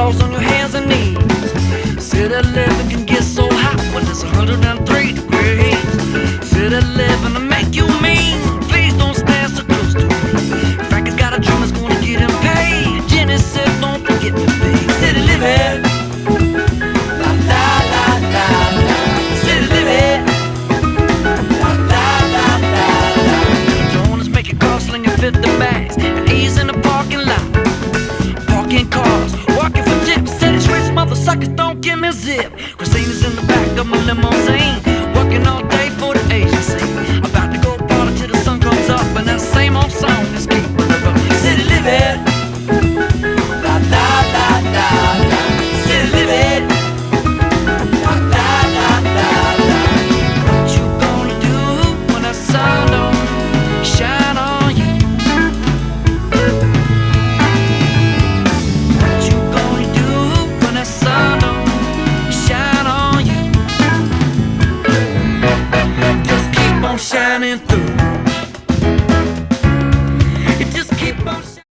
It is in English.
falls on your hands and knees. City living can get so hot when it's 103 degrees. City living to make you mean. Please don't stand so close to me. Frankie's got a dream that's gonna get him paid. Jenny said don't forget me, babe. City living, la la la la la. City living, la la la la la. Don't just make it cost slinging 50 bags and ease in the parking lot. Parking cars, walking for tips. City streets, mother suckers, don't give me a zip. Christina's in the back of my limousine.